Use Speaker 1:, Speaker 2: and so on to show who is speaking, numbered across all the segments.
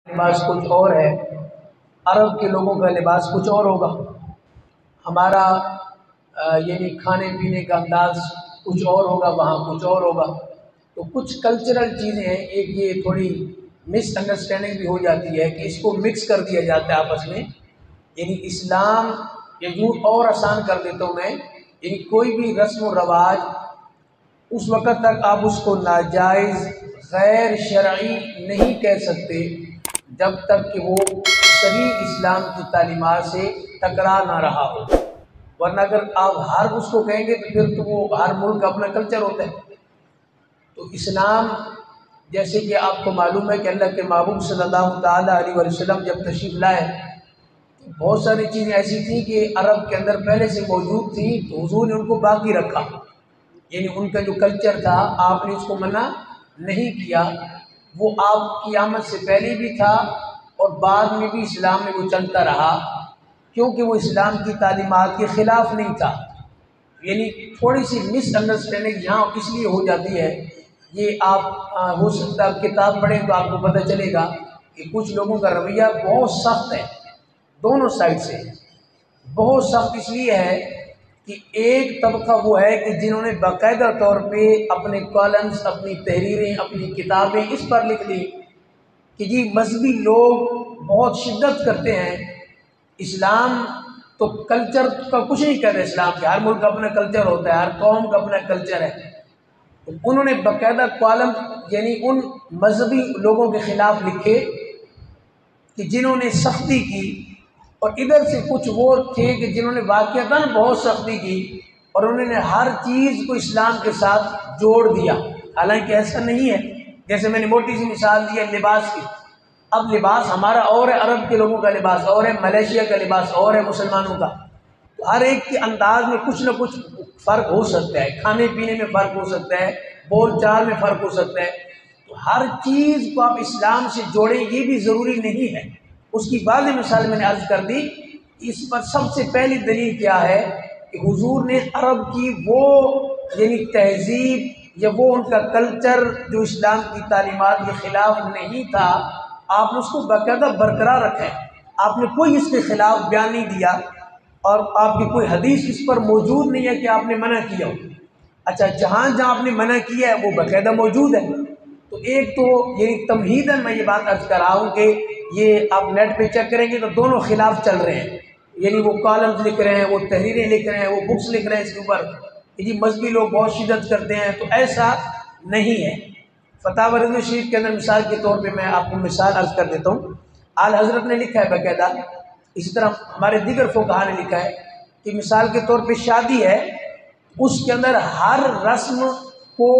Speaker 1: لباس کچھ اور ہے، عرب کے لوگوں کا لباس کچھ اور ہوگا، ہمارا یعنی کھانے پینے کا انداز کچھ اور ہوگا، وہاں کچھ اور ہوگا۔ تو کچھ کلچرل چیزیں ہیں، ایک یہ تھوڑی مس انڈرسٹینڈنگ بھی ہو جاتی ہے کہ اس کو مکس کر دیا جاتا ہے آپس میں، یعنی اسلام یوں اور آسان کر دیتا ہوں میں، یعنی کوئی بھی رسم و رواج اس وقت تک آپ اس کو ناجائز غیر شرعی نہیں کہہ سکتے جب تک کہ وہ صحیح اسلام کی تعلیمات سے ٹکرا نہ رہا ہو، ورنہ اگر آپ ہر اس کو کہیں گے تو پھر تو وہ ہر ملک کا اپنا کلچر ہوتا ہے۔ تو اسلام جیسے کہ آپ کو معلوم ہے کہ اللہ کے محبوب صلی اللہ تعالیٰ علیہ وسلم جب تشریف لائے تو بہت ساری چیزیں ایسی تھیں کہ عرب کے اندر پہلے سے موجود تھیں، تو حضور نے ان کو باقی رکھا، یعنی ان کا جو کلچر تھا آپ نے اس کو منع نہیں کیا، وہ آپ کی آمد سے پہلے بھی تھا اور بعد میں بھی اسلام میں وہ چلتا رہا، کیونکہ وہ اسلام کی تعلیمات کے خلاف نہیں تھا۔ یعنی تھوڑی سی مس انڈرسٹینڈنگ یہاں اس لیے ہو جاتی ہے، یہ آپ ہو سکتا ہے کتاب پڑھیں تو آپ کو پتہ چلے گا کہ کچھ لوگوں کا رویہ بہت سخت ہے، دونوں سائڈ سے بہت سخت اس لیے ہے کہ ایک طبقہ وہ ہے کہ جنہوں نے باقاعدہ طور پہ اپنے کالمز، اپنی تحریریں، اپنی کتابیں اس پر لکھ لی کہ جی مذہبی لوگ بہت شدت کرتے ہیں، اسلام تو کلچر کا کچھ نہیں کہتے، اسلام کے ہر ملک کا اپنا کلچر ہوتا ہے، ہر قوم کا اپنا کلچر ہے۔ تو انہوں نے باقاعدہ کالم یعنی ان مذہبی لوگوں کے خلاف لکھے کہ جنہوں نے سختی کی، اور ادھر سے کچھ وہ تھے کہ جنہوں نے واقعتاً بہت سختی کی اور انہوں نے ہر چیز کو اسلام کے ساتھ جوڑ دیا، حالانکہ ایسا نہیں ہے۔ جیسے میں نے موٹی سی مثال دی ہے لباس کی، اب لباس ہمارا اور ہے، عرب کے لوگوں کا لباس اور ہے، ملیشیا کا لباس اور ہے، مسلمانوں کا، تو ہر ایک کے انداز میں کچھ نہ کچھ فرق ہو سکتا ہے، کھانے پینے میں فرق ہو سکتا ہے، بول چال میں فرق ہو سکتا ہے، تو ہر چیز کو آپ اسلام سے جوڑیں یہ بھی ضروری نہیں ہے۔ اس کی واضح مثال میں نے عرض کر دی، اس پر سب سے پہلی دلیل کیا ہے کہ حضور نے عرب کی وہ یعنی تہذیب یا وہ ان کا کلچر جو اسلام کی تعلیمات کے خلاف نہیں تھا، آپ نے اس کو باقاعدہ برقرار رکھا ہے، آپ نے کوئی اس کے خلاف بیان نہیں دیا، اور آپ کی کوئی حدیث اس پر موجود نہیں ہے کہ آپ نے منع کیا ہو۔ اچھا، جہاں جہاں آپ نے منع کیا ہے وہ باقاعدہ موجود ہے۔ تو ایک تو یعنی تمہیداً میں یہ بات عرض کر رہا ہوں کہ یہ آپ نیٹ پہ چیک کریں گے تو دونوں خلاف چل رہے ہیں، یعنی وہ کالمز لکھ رہے ہیں، وہ تحریریں لکھ رہے ہیں، وہ بکس لکھ رہے ہیں اس کے اوپر کہ جی مذہبی لوگ بہت شدت کرتے ہیں، تو ایسا نہیں ہے۔ فتاوی رضوی شریف کے اندر مثال کے طور پہ میں آپ کو مثال عرض کر دیتا ہوں، اعلی حضرت نے لکھا ہے باقاعدہ، اسی طرح ہمارے دیگر فقہا نے لکھا ہے کہ مثال کے طور پہ شادی ہے، اس کے اندر ہر رسم کو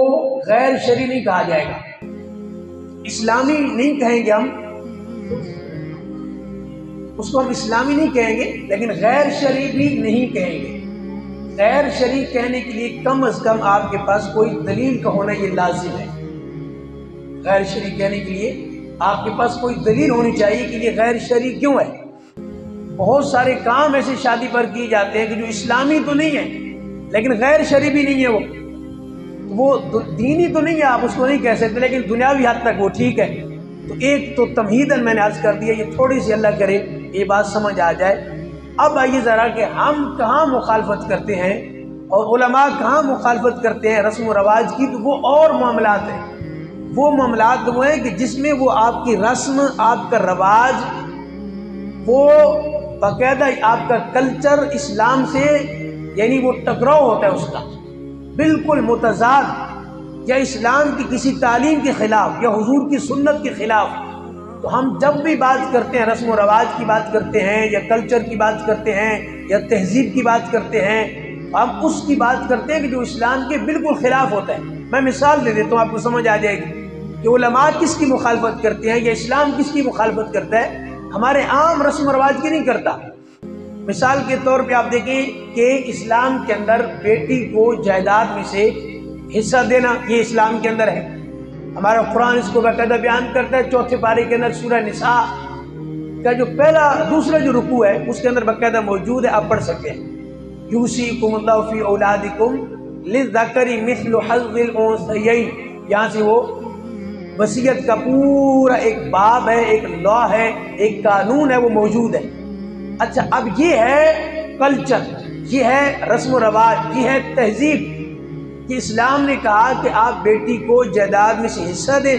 Speaker 1: غیر شرعی نہیں کہا جائے گا، اسلامی نہیں کہیں گے ہم اس کو، ہم اسلامی نہیں کہیں گے، لیکن غیر شرعی بھی نہیں کہیں گے۔ غیر شرعی کہنے کے لیے کم از کم آپ کے پاس کوئی دلیل کا ہونا یہ لازم ہے۔ غیر شرعی کہنے کے لیے آپ کے پاس کوئی دلیل ہونی چاہیے کہ یہ غیر شرعی کیوں ہے۔ بہت سارے کام ایسے شادی پر کیے جاتے ہیں کہ جو اسلامی تو نہیں ہے لیکن غیر شرعی بھی نہیں ہے، وہ دینی تو نہیں ہے، آپ اس کو نہیں کہہ سکتے، لیکن دنیاوی حد تک وہ ٹھیک ہے۔ تو ایک تو تمہیداً میں نے عرض کر دیا، یہ تھوڑی سی اللہ کرے یہ بات سمجھ آ جائے۔ اب آئیے ذرا کہ ہم کہاں مخالفت کرتے ہیں اور علماء کہاں مخالفت کرتے ہیں رسم و رواج کی، تو وہ اور معاملات ہیں، وہ معاملات وہ ہیں کہ جس میں وہ آپ کی رسم، آپ کا رواج، وہ باقاعدہ آپ کا کلچر اسلام سے یعنی وہ ٹکراؤ ہوتا ہے، اس کا بالکل متضاد، یا اسلام کی کسی تعلیم کے خلاف یا حضور کی سنت کے خلاف۔ تو ہم جب بھی بات کرتے ہیں، رسم و رواج کی بات کرتے ہیں یا کلچر کی بات کرتے ہیں یا تہذیب کی بات کرتے ہیں، ہم اس کی بات کرتے ہیں کہ جو اسلام کے بالکل خلاف ہوتا ہے۔ میں مثال دے دیتا ہوں، آپ کو سمجھ آ جائے گی کہ علماء کس کی مخالفت کرتے ہیں یا اسلام کس کی مخالفت کرتا ہے، ہمارے عام رسم و رواج کی نہیں کرتا۔ مثال کے طور پہ آپ دیکھیں کہ اسلام کے اندر بیٹی کو جائیداد میں سے حصہ دینا یہ اسلام کے اندر ہے، ہمارا قرآن اس کو باقاعدہ بیان کرتا ہے، 4 پارے کے اندر سورہ نساء کا جو دوسرا جو رکوع ہے اس کے اندر باقاعدہ موجود ہے، آپ پڑھ سکتے ہیں، یوصیکم اللہ فی اولادکم للذکر مثل حظ الانثیین، یہاں سے وہ وصیت کا پورا ایک باب ہے، ایک لا ہے، ایک قانون ہے، وہ موجود ہے۔ اچھا، اب یہ ہے کلچر، یہ ہے رسم و رواج، یہ ہے تہذیب کہ اسلام نے کہا کہ آپ بیٹی کو جائیداد میں سے حصہ دیں۔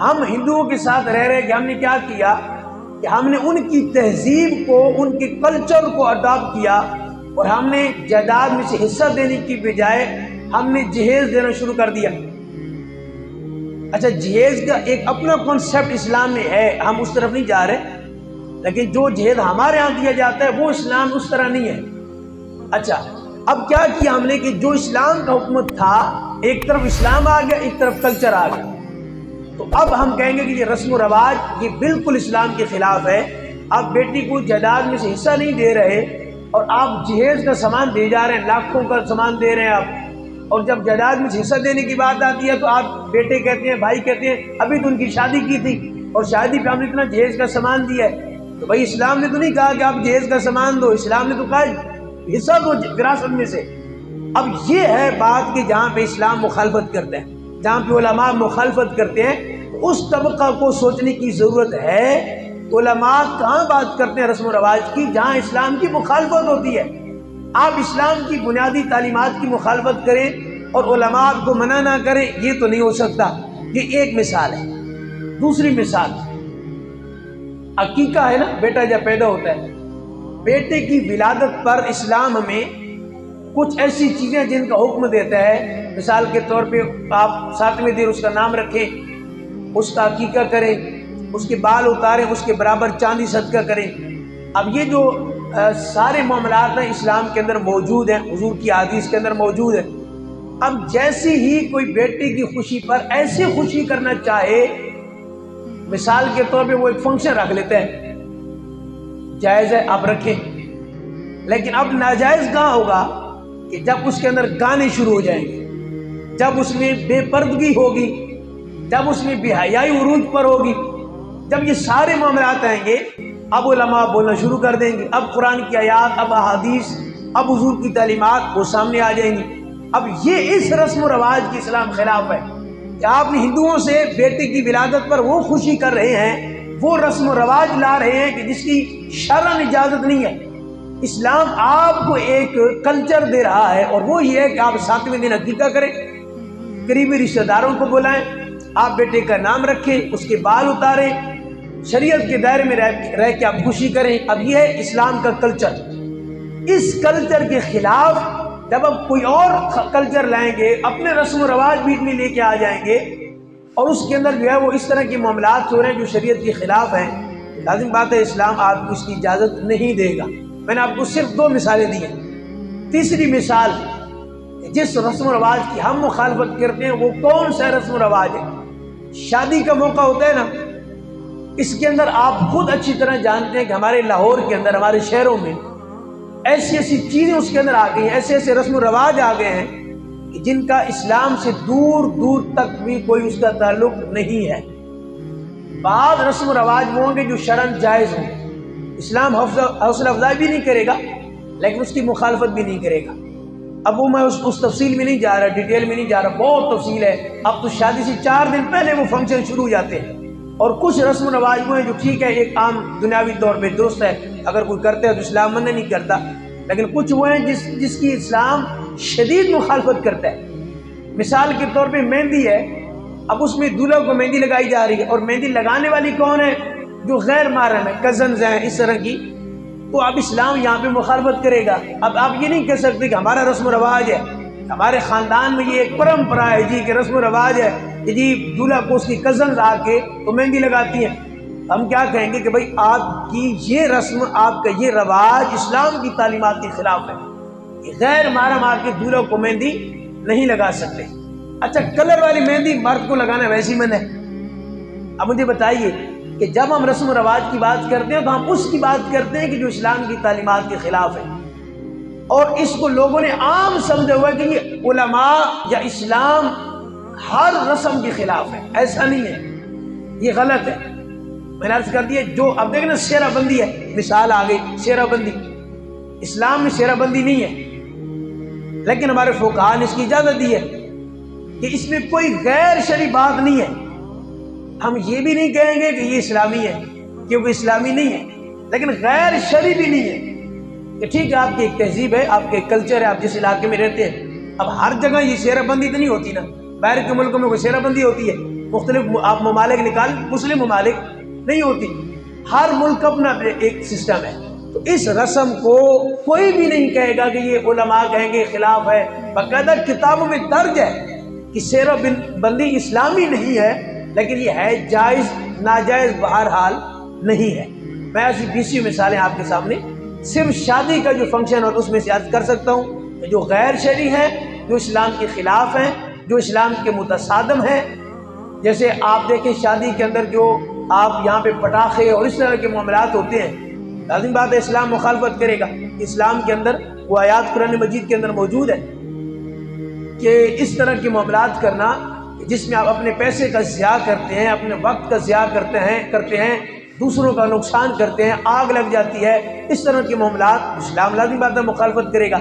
Speaker 1: ہم ہندوؤں کے ساتھ رہ رہے کہ ہم نے کیا کیا کہ ہم نے ان کی تہذیب کو، ان کے کلچر کو اڈاپٹ کیا، اور ہم نے جائیداد میں سے حصہ دینے کی بجائے ہم نے جہیز دینا شروع کر دیا۔ اچھا، جہیز کا ایک اپنا کنسپٹ اسلام میں ہے، ہم اس طرف نہیں جا رہے، لیکن جو جہیز ہمارے ہاں دیا جاتا ہے وہ اسلام اس طرح نہیں ہے۔ اچھا، اب کیا کیا ہم نے کہ جو اسلام کا حکم تھا، ایک طرف اسلام آ گیا، ایک طرف کلچر آ گیا، تو اب ہم کہیں گے کہ یہ رسم و رواج یہ بالکل اسلام کے خلاف ہے۔ آپ بیٹی کو جائیداد میں سے حصہ نہیں دے رہے، اور آپ جہیز کا سامان دے جا رہے ہیں، لاکھوں کا سامان دے رہے ہیں آپ، اور جب جائیداد میں سے حصہ دینے کی بات آتی ہے تو آپ بیٹے کہتے ہیں، بھائی کہتے ہیں ابھی تو ان کی شادی کی تھی اور شادی پہ ہم نے اتنا جہیز کا سامان دیا ہے۔ تو بھائی اسلام نے تو نہیں کہا کہ آپ جہیز کا سامان دو، اسلام نے تو کہا حصہ دو وراثت میں سے۔ اب یہ ہے بات کہ جہاں پہ اسلام مخالفت کرتے ہیں، جہاں پہ علماء مخالفت کرتے ہیں، اس طبقہ کو سوچنے کی ضرورت ہے۔ علماء کہاں بات کرتے ہیں رسم و رواج کی؟ جہاں اسلام کی مخالفت ہوتی ہے۔ آپ اسلام کی بنیادی تعلیمات کی مخالفت کریں اور علماء آپ کو منع نہ کریں، یہ تو نہیں ہو سکتا۔ یہ ایک مثال ہے۔ دوسری مثال عقیقہ ہے نا، بیٹا جب پیدا ہوتا ہے، بیٹے کی ولادت پر اسلام ہمیں کچھ ایسی چیزیں جن کا حکم دیتا ہے، مثال کے طور پہ آپ 7ویں دن اس کا نام رکھیں، اس کا عقیقہ کریں، اس کے بال اتاریں، اس کے برابر چاندی صدقہ کریں۔ اب یہ جو سارے معاملات ہیں اسلام کے اندر موجود ہیں، حضور کی حدیث کے اندر موجود ہیں۔ اب جیسی ہی کوئی بیٹے کی خوشی پر ایسی خوشی کرنا چاہے، مثال کے طور پہ وہ ایک فنکشن رکھ لیتا ہے، جائز ہے آپ رکھیں، لیکن اب ناجائز کہاں ہوگا کہ جب اس کے اندر گانے شروع ہو جائیں گے، جب اس میں بے پردگی ہوگی، جب اس میں بے حیائی عروج پر ہوگی، جب یہ سارے معاملات آئیں گے، اب علماء بولنا شروع کر دیں گے، اب قرآن کی آیات، اب احادیث، اب حضور کی تعلیمات وہ سامنے آ جائیں گی۔ اب یہ اس رسم و رواج کی اسلام خلاف ہے کہ آپ نے ہندوؤں سے بیٹے کی ولادت پر وہ خوشی کر رہے ہیں، وہ رسم و رواج لا رہے ہیں کہ جس کی شرعاً اجازت نہیں ہے۔ اسلام آپ کو ایک کلچر دے رہا ہے، اور وہ یہ ہے کہ آپ 7ویں دن عقیقہ کریں، قریبی رشتہ داروں کو بلائیں، آپ بیٹے کا نام رکھیں، اس کے بال اتاریں، شریعت کے دائرے میں رہ کے آپ خوشی کریں۔ اب یہ ہے اسلام کا کلچر۔ اس کلچر کے خلاف جب اب کوئی اور کلچر لائیں گے، اپنے رسم و رواج بیچ میں لے کے آ جائیں گے، اور اس کے اندر جو ہے وہ اس طرح کے معاملات ہو رہے ہیں جو شریعت کے خلاف ہیں، لازم بات ہے اسلام آپ کو اس کی اجازت نہیں دے گا۔ میں نے آپ کو صرف 2 مثالیں دی ہیں۔ تیسری مثال، جس رسم و رواج کی ہم مخالفت کرتے ہیں وہ کون سا رسم و رواج ہے؟ شادی کا موقع ہوتا ہے نا، اس کے اندر آپ خود اچھی طرح جانتے ہیں کہ ہمارے لاہور کے اندر، ہمارے شہروں میں ایسی ایسی چیزیں اس کے اندر آ گئی ہیں، ایسے ایسے رسم و رواج آ گئے ہیں کہ جن کا اسلام سے دور دور تک بھی کوئی اس کا تعلق نہیں ہے۔ بعض رسم و رواج وہ ہوں گے جو شرعاً جائز ہوں، اسلام حوصلہ افزائی بھی نہیں کرے گا لیکن اس کی مخالفت بھی نہیں کرے گا۔ اب وہ میں اس تفصیل میں نہیں جا رہا، ڈیٹیل میں نہیں جا رہا، بہت تفصیل ہے۔ اب تو شادی سے 4 دن پہلے وہ فنکشن شروع ہو جاتے ہیں، اور کچھ رسم و رواج وہ ہیں جو ٹھیک ہے، ایک عام دنیاوی طور پہ درست ہے، اگر کوئی کرتے ہے تو اسلام منع نہیں کرتا، لیکن کچھ وہ ہیں جس کی اسلام شدید مخالفت کرتا ہے۔ مثال کے طور پہ مہندی ہے، اب اس میں دولہا کو مہندی لگائی جا رہی ہے، اور مہندی لگانے والی کون ہے؟ جو غیر محرم ہے، کزنز ہیں اس طرح کی، تو اب اسلام یہاں پہ مخالفت کرے گا۔ اب آپ یہ نہیں کہہ سکتے کہ ہمارا رسم و رواج ہے، ہمارے خاندان میں یہ ایک پرمپرا ہے جی کہ رسم و رواج ہے کہ جی دولہا کو اس کی کزنز آ کے تو مہندی لگاتی ہیں۔ ہم کیا کہیں گے کہ بھائی آپ کی یہ رسم، آپ کا یہ رواج اسلام کی تعلیمات کے خلاف ہے کہ غیر محرم آپ کے دولہا کو مہندی نہیں لگا سکتے۔ اچھا، کلر والی مہندی مرد کو لگانا ویسی منع ہے۔ اب مجھے بتائیے کہ جب ہم رسم و رواج کی بات کرتے ہیں تو ہم اس کی بات کرتے ہیں کہ جو اسلام کی تعلیمات کے خلاف ہے، اور اس کو لوگوں نے عام سمجھا ہوا ہے کہ یہ علماء یا اسلام ہر رسم کے خلاف ہے۔ ایسا نہیں ہے، یہ غلط ہے۔ میں نے عرض کر دیا، جو اب دیکھیں نا شیرہ بندی ہے، مثال آ گئی شیرہ بندی، اسلام میں شیرہ بندی نہیں ہے، لیکن ہمارے فقہاء نے اس کی اجازت دی ہے کہ اس میں کوئی غیر شرعی بات نہیں ہے، ہم یہ بھی نہیں کہیں گے کہ یہ اسلامی ہے کیونکہ اسلامی نہیں ہے، لیکن غیر شرعی بھی نہیں ہے کہ ٹھیک ہے آپ کی ایک تہذیب ہے، آپ کے کلچر ہے، آپ جس علاقے میں رہتے ہیں۔ اب ہر جگہ یہ شیرہ بندی تو نہیں ہوتی نا، باہر کے ملکوں میں کوئی شیرہ بندی ہوتی ہے، مختلف آپ ممالک نکال، مسلم ممالک نہیں ہوتی، ہر ملک اپنا ایک سسٹم ہے۔ تو اس رسم کو کوئی بھی نہیں کہے گا کہ یہ علماء کہیں گے خلاف ہے، باقاعدہ کتابوں میں درج ہے کہ شیرہ بندی اسلامی نہیں ہے، لیکن یہ ہے جائز ناجائز بہرحال نہیں ہے۔ میں ایسی 20 مثالیں آپ کے سامنے صرف شادی کا جو فنکشن اور اس میں سے عرض کر سکتا ہوں کہ جو غیر شرعی ہیں، جو اسلام کے خلاف ہیں، جو اسلام کے متصادم ہیں۔ جیسے آپ دیکھیں شادی کے اندر جو آپ یہاں پہ پٹاخے اور اس طرح کے معاملات ہوتے ہیں، لازم بات ہے اسلام مخالفت کرے گا۔ اسلام کے اندر وہ آیات قرآن مجید کے اندر موجود ہے کہ اس طرح کے معاملات کرنا جس میں آپ اپنے پیسے کا ضیاع کرتے ہیں، اپنے وقت کا ضیاع کرتے ہیں، دوسروں کا نقصان کرتے ہیں، آگ لگ جاتی ہے، اس طرح کے معاملات اسلام لازم بات ہے مخالفت کرے گا۔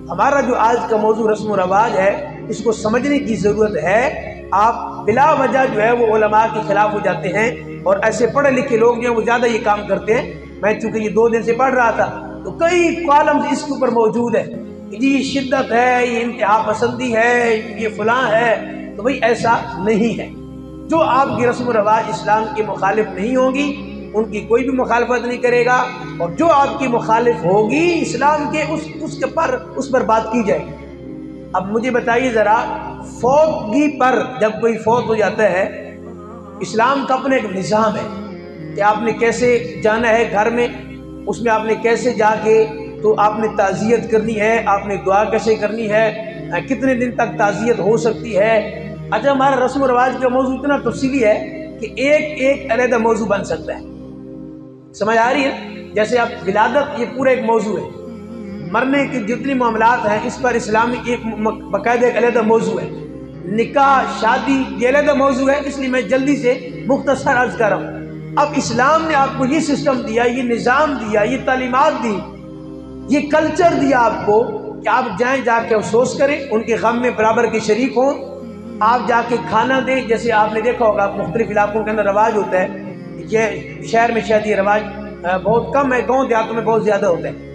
Speaker 1: ہمارا جو آج کا موضوع رسم و رواج ہے، اس کو سمجھنے کی ضرورت ہے۔ آپ بلا وجہ جو ہے وہ علماء کے خلاف ہو جاتے ہیں، اور ایسے پڑھے لکھے لوگ جو ہیں وہ زیادہ یہ کام کرتے ہیں۔ میں چونکہ یہ 2 دن سے پڑھ رہا تھا تو کئی کالمز اس کے اوپر موجود ہے کہ جی یہ شدت ہے، یہ انتہا پسندی ہے، یہ فلاں ہے۔ تو بھئی ایسا نہیں ہے۔ جو آپ کی رسم و رواج اسلام کے مخالف نہیں ہوگی ان کی کوئی بھی مخالفت نہیں کرے گا، اور جو آپ کی مخالف ہوگی اسلام کے اس پر بات کی جائے گی۔ اب مجھے بتائیے ذرا، فوتگی پر جب کوئی فوت ہو جاتا ہے، اسلام کا اپنا ایک نظام ہے کہ آپ نے کیسے جانا ہے گھر میں، اس میں آپ نے کیسے جا کے تو آپ نے تعزیت کرنی ہے، آپ نے دعا کیسے کرنی ہے، کتنے دن تک تعزیت ہو سکتی ہے۔ اچھا، ہمارا رسم و رواج کا موضوع اتنا تفصیلی ہے کہ ایک علیحدہ موضوع بن سکتا ہے، سمجھ آ رہی ہے؟ جیسے آپ ولادت، یہ پورا ایک موضوع ہے، مرنے کے جتنے معاملات ہیں اس پر اسلامی ایک باقاعدہ ایک علیحدہ موضوع ہے، نکاح شادی یہ علیحدہ موضوع ہے، اس لیے میں جلدی سے مختصر عرض کر رہا ہوں۔ اب اسلام نے آپ کو یہ سسٹم دیا، یہ نظام دیا، یہ تعلیمات دی، یہ کلچر دیا آپ کو کہ آپ جائیں، جا کے افسوس کریں، ان کے غم میں برابر کے شریک ہوں، آپ جا کے کھانا دیں۔ جیسے آپ نے دیکھا ہوگا مختلف علاقوں کے اندر رواج ہوتا ہے، یہ شہر میں شاید یہ رواج بہت کم ہے، گاؤں دیہاتوں میں بہت زیادہ ہوتا ہے۔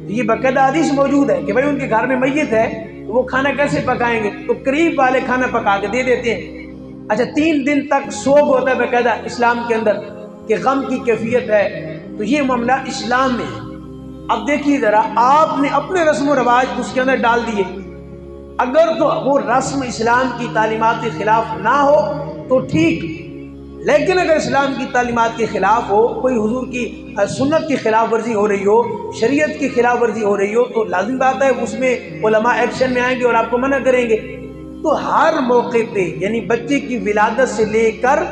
Speaker 1: یہ باقاعدہ حدیث موجود ہے کہ بھائی ان کے گھر میں میت ہے تو وہ کھانا کیسے پکائیں گے، تو قریب والے کھانا پکا کے دے دیتے ہیں۔ اچھا، 3 دن تک سوگ ہوتا ہے باقاعدہ اسلام کے اندر کہ غم کی کیفیت ہے، تو یہ معاملہ اسلام میں ہے۔ اب دیکھیے ذرا، آپ نے اپنے رسم و رواج اس کے اندر ڈال دیے، اگر تو وہ رسم اسلام کی تعلیمات کے خلاف نہ ہو تو ٹھیک، لیکن اگر اسلام کی تعلیمات کے خلاف ہو، کوئی حضور کی سنت کی خلاف ورزی ہو رہی ہو، شریعت کی خلاف ورزی ہو رہی ہو، تو لازم بات ہے اس میں علماء ایکشن میں آئیں گے اور آپ کو منع کریں گے۔ تو ہر موقع پہ، یعنی بچے کی ولادت سے لے کر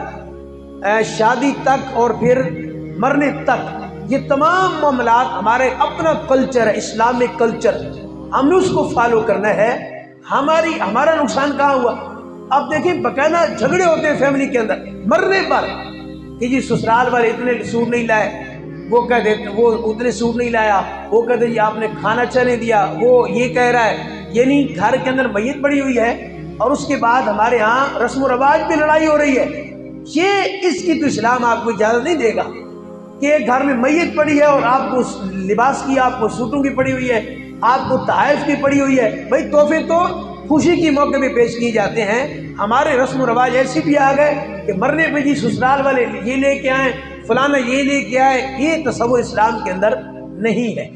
Speaker 1: شادی تک اور پھر مرنے تک، یہ تمام معاملات ہمارے اپنا کلچر ہے، اسلامک کلچر، ہم نے اس کو فالو کرنا ہے۔ ہمارا نقصان کہاں ہوا؟ اب دیکھیں باقاعدہ جھگڑے ہوتے ہیں فیملی کے اندر مرنے پر کہ جی سسرال والے اتنے سوٹ نہیں لائے، وہ کہہ دیتے وہ اتنے سوٹ نہیں لایا، وہ کہتے جی آپ نے کھانا اچھا نہیں دیا، وہ یہ کہہ رہا ہے، یعنی گھر کے اندر میت پڑی ہوئی ہے اور اس کے بعد ہمارے ہاں رسم و رواج پہ لڑائی ہو رہی ہے۔ یہ اس کی تو اسلام آپ کو اجازت نہیں دے گا کہ ایک گھر میں میت پڑی ہے اور آپ کو لباس کی، آپ کو سوٹوں کی پڑی ہوئی ہے، آپ کو تحائف کی پڑی ہوئی ہے۔ بھائی تحفے تو خوشی کے موقع پہ پیش کیے جاتے ہیں، ہمارے رسم و رواج ایسے بھی آ گئے کہ مرنے پہ جی سسرال والے یہ لے کے آئیں، فلانا یہ لے کے آئے، یہ تصور اسلام کے اندر نہیں ہے۔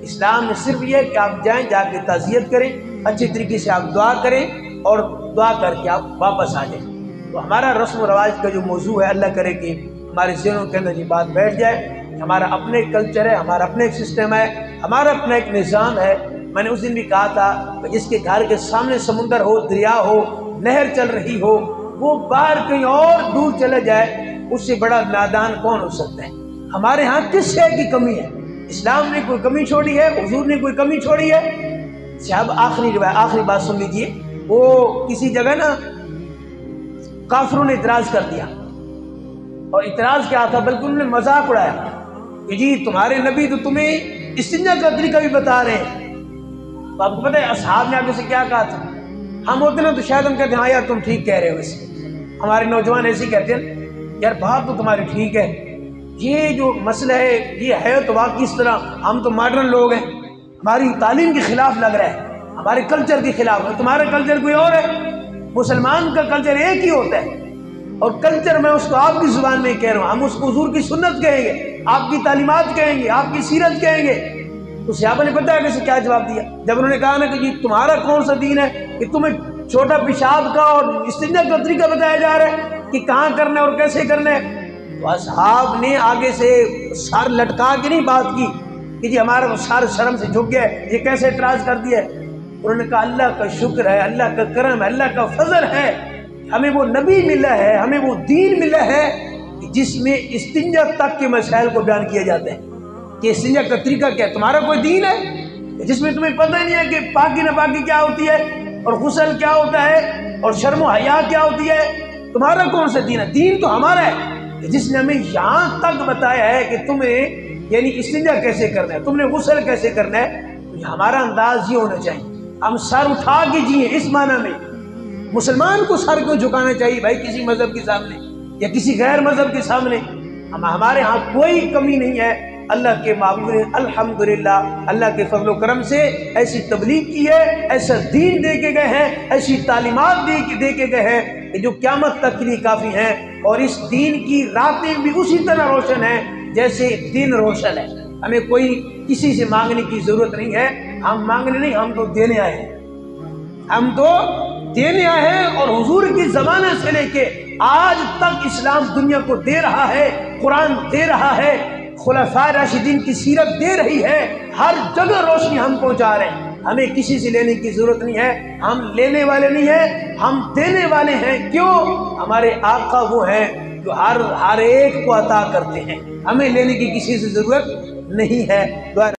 Speaker 1: اسلام میں صرف یہ ہے کہ آپ جائیں، جا کے تعزیت کریں، اچھی طریقے سے آپ دعا کریں اور دعا کر کے آپ واپس آ جائیں۔ تو ہمارا رسم و رواج کا جو موضوع ہے، اللہ کرے کہ ہمارے ذہنوں کے اندر یہ بات بیٹھ جائے، ہمارا اپنا ایک کلچر ہے، ہمارا اپنا ایک سسٹم ہے، ہمارا اپنا ایک نظام ہے۔ میں نے اس دن بھی کہا تھا کہ جس کے گھر کے سامنے سمندر ہو، دریا ہو، نہر چل رہی ہو، وہ باہر کہیں اور دور چلے جائے، اس سے بڑا نادان کون ہو سکتا ہے؟ ہمارے ہاں کس شے کی کمی ہے؟ اسلام نے کوئی کمی چھوڑی ہے؟ حضور نے کوئی کمی چھوڑی ہے؟ صاحب آخری بات سن لیجئے، وہ کسی جگہ نا کافروں نے اعتراض کر دیا، اور اعتراض کیا تھا، بلکہ انہوں نے مذاق اڑایا کہ جی تمہارے نبی تو تمہیں استنجا کا طریقہ بھی بتا رہے ہیں۔ تو آپ کو پتہ ہے اصحاب نے آگے سے کیا کہا تھا؟ ہم ہوتے نا تو شاید ہم کہتے ہیں ہاں یار تم ٹھیک کہہ رہے ہو، ویسے ہمارے نوجوان ایسے ہی کہتے ہیں یار بات تو تمہاری ٹھیک ہے، یہ جو مسئلہ ہے یہ ہے تو واقعی اس طرح ہم تو ماڈرن لوگ ہیں، ہماری تعلیم کے خلاف لگ رہا ہے، ہمارے کلچر کے خلاف ہے، تمہارا کلچر کوئی اور ہے، مسلمان کا کلچر ایک ہی ہوتا ہے، اور کلچر میں اس کو آپ کی زبان میں کہہ رہا ہوں، ہم اس کو حضور کی سنت کہیں گے، آپ کی تعلیمات کہیں گے، آپ کی سیرت کہیں گے۔ تو صحابہ نے پتہ ہے کیسے کیا جواب دیا جب انہوں نے کہا نا کہ جی تمہارا کون سا دین ہے کہ تمہیں چھوٹا پیشاب کا اور استنجا کا طریقہ بتایا جا رہا ہے کہ کہاں کرنا ہے اور کیسے کرنا ہے؟ تو اصحاب نے آگے سے سر لٹکا کے نہیں بات کی کہ جی ہمارا سر شرم سے جھک گیا ہے، یہ کیسے اعتراض کر دیا ہے؟ انہوں نے کہا اللہ کا شکر ہے، اللہ کا کرم ہے، اللہ کا فضل ہے، ہمیں وہ نبی ملا ہے، ہمیں وہ دین ملا ہے جس میں استنجا تک کے مسائل کو بیان کیا جاتا ہے کہ استنجا کا طریقہ کیا ہے۔ تمہارا کوئی دین ہے جس میں تمہیں پتہ نہیں ہے کہ پاکی ناپاکی کیا ہوتی ہے اور غسل کیا ہوتا ہے اور شرم و حیا کیا ہوتی ہے؟ تمہارا کون سا دین ہے؟ دین تو ہمارا ہے جس نے ہمیں یہاں تک بتایا ہے کہ تمہیں یعنی استنجا کیسے کرنا ہے، تم نے غسل کیسے کرنا ہے۔ تو ہمارا انداز یہ ہونا چاہیے، ہم سر اٹھا کے جیئیں، اس معنی میں مسلمان کو سر کیوں جھکانا چاہیے بھائی کسی مذہب کے سامنے یا کسی غیر مذہب کے سامنے؟ ہمارے ہاں کوئی کمی نہیں ہے، اللہ کے معبود نے الحمدللہ اللہ کے فضل و کرم سے ایسی تبلیغ کی ہے، ایسا دین دے کے گئے ہیں، ایسی تعلیمات دے کے گئے ہیں کہ جو قیامت تک کے لیے کافی ہیں، اور اس دین کی راتیں بھی اسی طرح روشن ہیں جیسے دن روشن ہے۔ ہمیں کوئی کسی سے مانگنے کی ضرورت نہیں ہے، ہم مانگنے نہیں، ہم تو دینے آئے ہیں، ہم تو دینے آئے ہیں، اور حضور کی زمانے سے لے کے آج تک اسلام دنیا کو دے رہا ہے، قرآن دے رہا ہے، خلفائے راشدین کی سیرت دے رہی ہے، ہر جگہ روشنی ہم پہنچا رہے ہیں، ہمیں کسی سے لینے کی ضرورت نہیں ہے، ہم لینے والے نہیں ہیں، ہم دینے والے ہیں۔ کیوں؟ ہمارے آقا وہ ہیں جو ہر ایک کو عطا کرتے ہیں، ہمیں لینے کی کسی سے ضرورت نہیں ہے۔